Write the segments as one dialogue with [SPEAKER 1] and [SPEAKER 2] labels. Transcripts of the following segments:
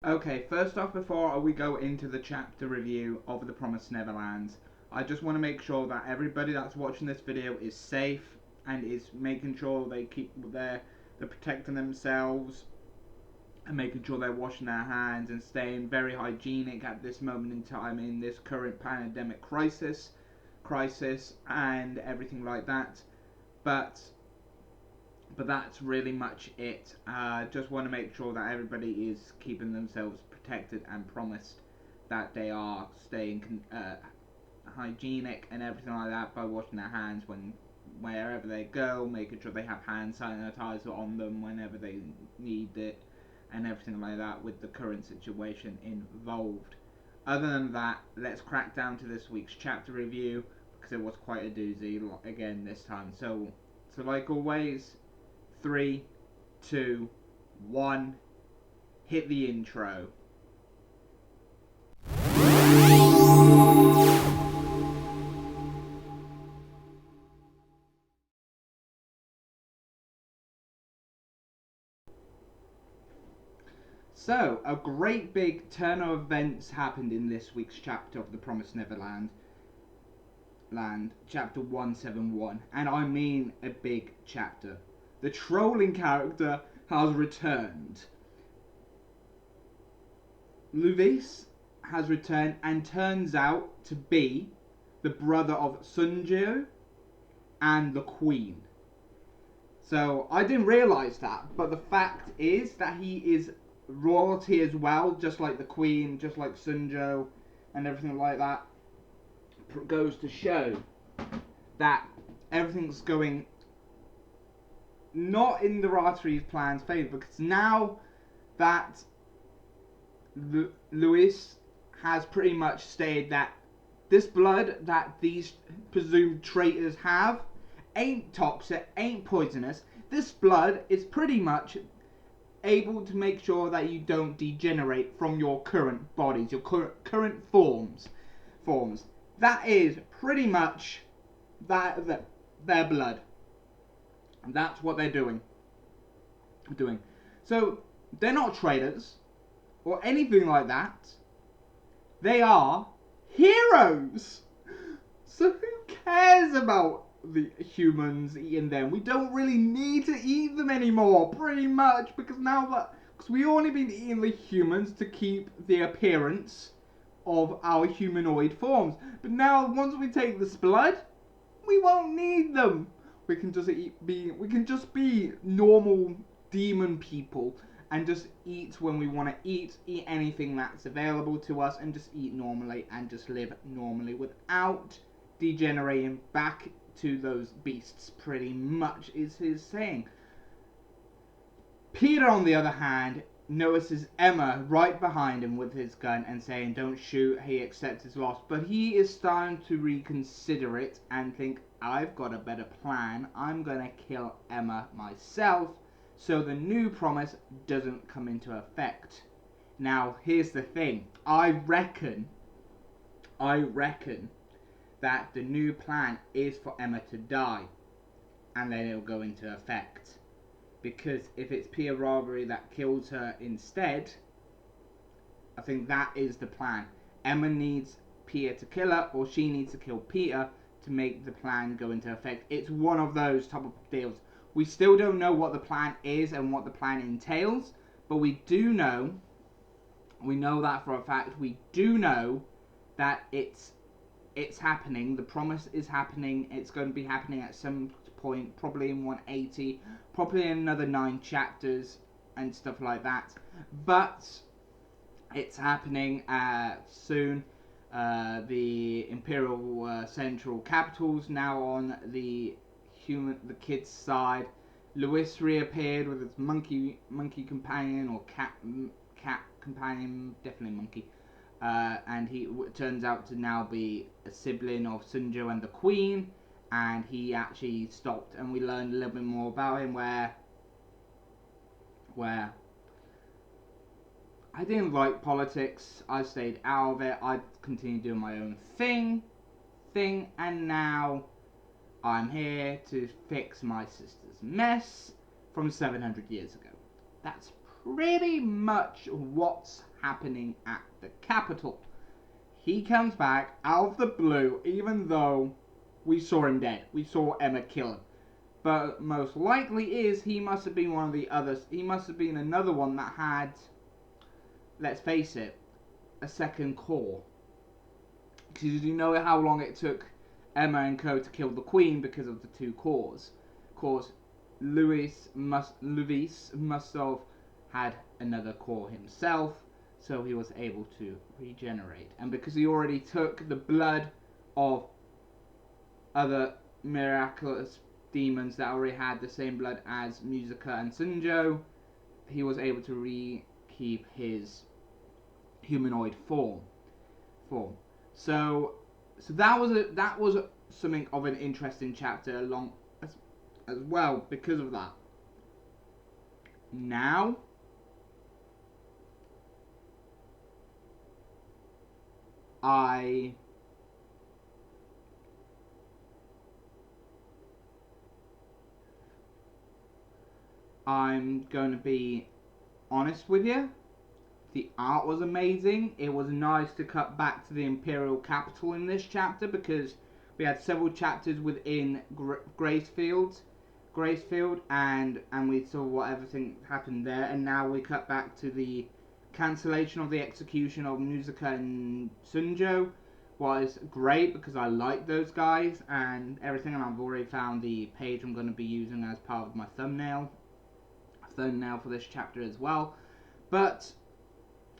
[SPEAKER 1] Okay, first off, before we go into the chapter review of The Promised Neverland, I just want to make sure that everybody that's watching this video is safe and is making sure they're protecting themselves and making sure they're washing their hands and staying very hygienic at this moment in time in this current pandemic crisis and everything like that. But that's really much it. Just want to make sure that everybody is keeping themselves protected and promised that they are staying hygienic and everything like that by washing their hands wherever they go, making sure they have hand sanitizer on them whenever they need it, and everything like that with the current situation involved. Other than that, let's crack down to this week's chapter review because it was quite a doozy again this time. So like always, 3, 2, 1, hit the intro. So, a great big turn of events happened in this week's chapter of The Promised Neverland, chapter 171, and I mean a big chapter. The trolling character has returned. Luis has returned and turns out to be the brother of Sunjo and the Queen. So, I didn't realise that, but the fact is that he is royalty as well, just like the Queen, just like Sunjo and everything like that. Goes to show that everything's going not in the Ratari's plan's favour, because now that Luis has pretty much stated that this blood that these presumed traitors have ain't toxic, ain't poisonous. This blood is pretty much able to make sure that you don't degenerate from your current bodies, your current forms. That is pretty much their blood. And that's what they're doing. So they're not traitors or anything like that. They are heroes. So who cares about the humans eating them? We don't really need to eat them anymore, pretty much, because we've only been eating the humans to keep the appearance of our humanoid forms. But now, once we take this blood, we won't need them. We can just be normal demon people and just eat when we want to eat anything that's available to us, and just eat normally and just live normally without degenerating back to those beasts, pretty much is his saying. Peter, on the other hand, notices Emma right behind him with his gun and saying, "Don't shoot." He accepts his loss, but he is starting to reconsider it and think, "I've got a better plan. I'm gonna kill Emma myself so the new promise doesn't come into effect." Now, here's the thing. I reckon that the new plan is for Emma to die, and then it'll go into effect. Because if it's Peter Robbery that kills her instead, I think that is the plan. Emma needs Peter to kill her, or she needs to kill Peter to make the plan go into effect. It's one of those type of deals. We still don't know what the plan is and what the plan entails, but we know that for a fact. We do know that it's happening. The promise is happening. It's going to be happening at some point, probably in 180, probably in another 9 chapters and stuff like that. But it's happening soon. The Imperial Central Capital's now on the kids' side. Luis reappeared with his monkey companion, or cat companion, definitely monkey. And he turns out to now be a sibling of Sunjo and the Queen, and he actually stopped, and we learned a little bit more about him, where I didn't like politics. I stayed out of it. I continued doing my own thing, and now I'm here to fix my sister's mess from 700 years ago. That's pretty much what's happening at the capital. He comes back out of the blue, even though we saw him dead. We saw Emma kill him. But most likely is he must have been one of the others. He must have been another one that had, let's face it, a second core. Because you know how long it took Emma and Co to kill the Queen because of the two cores. Of course, Luis must have had another core himself, so he was able to regenerate. And because he already took the blood of other miraculous demons that already had the same blood as Musica and Sunjo, he was able to keep his humanoid form. So that was something of an interesting chapter along as well because of that. Now I'm going to be honest with you. The art was amazing. It was nice to cut back to the Imperial capital in this chapter because we had several chapters within Gracefield, and we saw what everything happened there. And now we cut back to the cancellation of the execution of Musica and Sunjo. Was great because I like those guys and everything, and I've already found the page I'm going to be using as part of my thumbnail for this chapter as well. But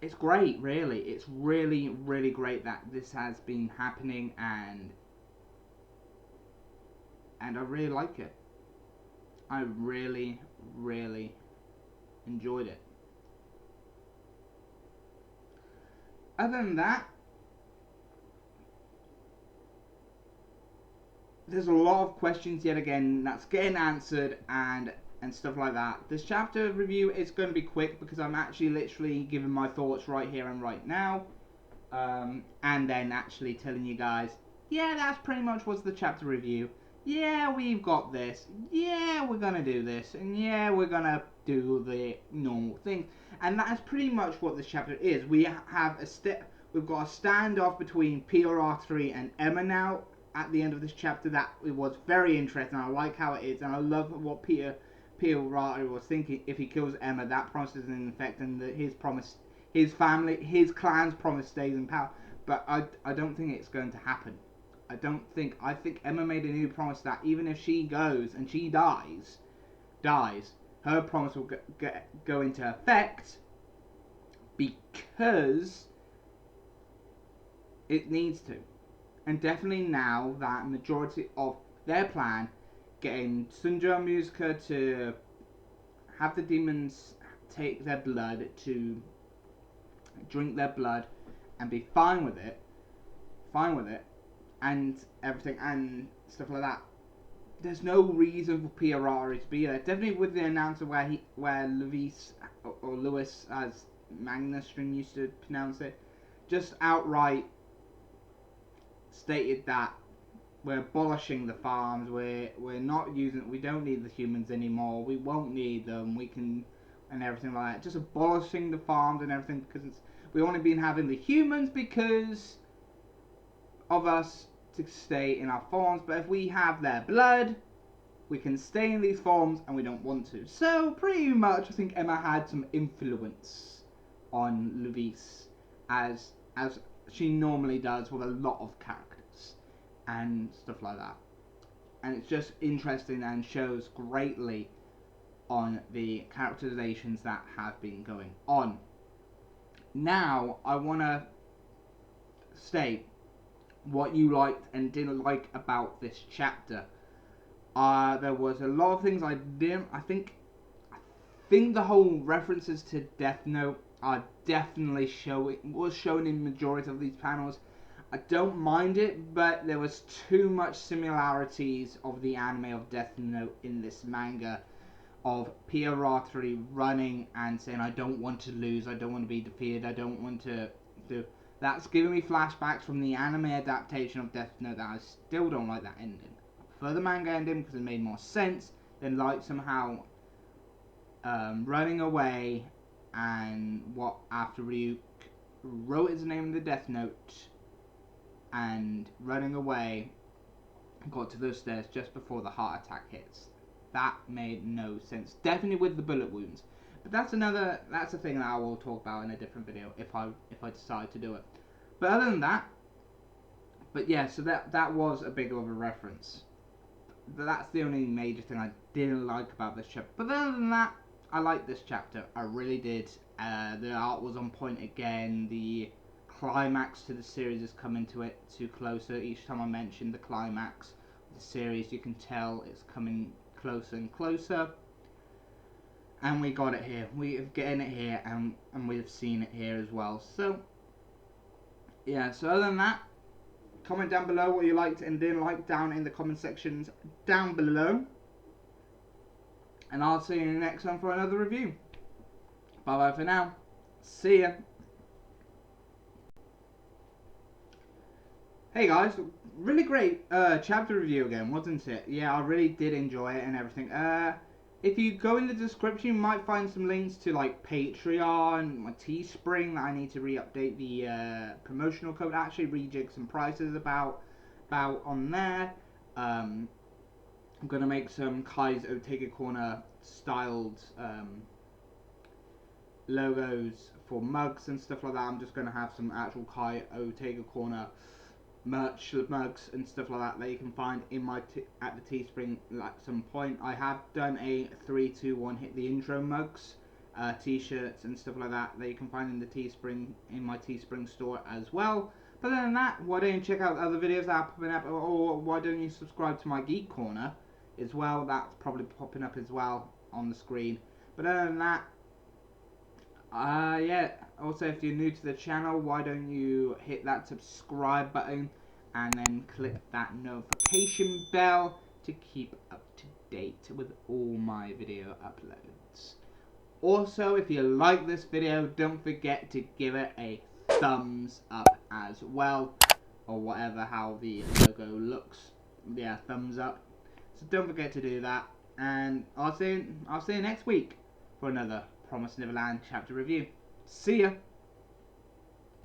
[SPEAKER 1] it's great, really. It's really, really great that this has been happening, and I really like it. I really, really enjoyed it. Other than that, there's a lot of questions yet again that's getting answered and stuff like that. This chapter review is going to be quick because I'm actually literally giving my thoughts right here and right now, and then actually telling you guys, yeah, that's pretty much what's the chapter review. Yeah, we've got this. Yeah, we're gonna do this, and yeah, we're gonna do the normal thing. And that's pretty much what this chapter is. We have we've got a standoff between PRR3 and Emma now at the end of this chapter. That it was very interesting. I like how it is, and I love what PRR was thinking. If he kills Emma, that promise is in effect, and his promise, his family, his clan's promise stays in power. But I don't think it's going to happen. I think Emma made a new promise that even if she goes and she dies, her promise will go into effect because it needs to. And definitely now that majority of their plan, getting Sunjo and Musica to have the demons take their blood, to drink their blood and be fine with it, and everything and stuff like that. There's no reason for PRR to be there. Definitely with the announcement where Luis, or Lewis as Magnusstring used to pronounce it, just outright stated that we're abolishing the farms, we don't need the humans anymore, we won't need them, we can, and everything like that. Just abolishing the farms and everything because we've only been having the humans because of us to stay in our forms, but if we have their blood, we can stay in these forms and we don't want to. So pretty much I think Emma had some influence on Luis as she normally does with a lot of characters and stuff like that. And it's just interesting and shows greatly on the characterizations that have been going on. Now I want to state what you liked and didn't like about this chapter. There was a lot of things I didn't. I think the whole references to Death Note are definitely shown in majority of these panels. I don't mind it, but there was too much similarities of the anime of Death Note in this manga, of PRR3 running and saying, I don't want to lose, I don't want to be defeated, I don't want to do. That's giving me flashbacks from the anime adaptation of Death Note that I still don't like that ending. I prefer the manga ending because it made more sense than like somehow running away and what after Ryuk wrote his name in the Death Note and running away, got to those stairs just before the heart attack hits. That made no sense. Definitely with the bullet wounds. But that's a thing that I will talk about in a different video if I decide to do it. But other than that, but yeah, so that was a big of a reference. But that's the only major thing I didn't like about this chapter. But other than that, I liked this chapter. I really did. The art was on point again. The climax to the series is coming to closer. Each time I mention the climax of the series, you can tell it's coming closer and closer. And we got it here. We are getting it here, and we've seen it here as well. So yeah. So other than that, comment down below what you liked and didn't like down in the comment sections down below. And I'll see you in the next one for another review. Bye bye for now. See ya. Hey guys, really great chapter review again, wasn't it? Yeah, I really did enjoy it and everything. If you go in the description, you might find some links to like Patreon, my Teespring that I need to re-update the promotional code. Actually, rejig some prices about on there. I'm gonna make some Kai's Otega Corner styled logos for mugs and stuff like that. I'm just gonna have some actual Kai Otega Corner merch mugs and stuff like that you can find in my at the Teespring at some point. I have done a 3-2-1 hit the intro mugs, t-shirts and stuff like that you can find in the Teespring, in my Teespring store as well. But other than that, why don't you check out other videos that are popping up, or why don't you subscribe to my Geek Corner as well? That's probably popping up as well on the screen. But other than that, yeah, also if you're new to the channel, why don't you hit that subscribe button and then click that notification bell to keep up to date with all my video uploads. Also, if you like this video, don't forget to give it a thumbs up as well, or whatever how the logo looks. Yeah, thumbs up. So don't forget to do that, and I'll see you next week for another Promised Neverland chapter review. See ya!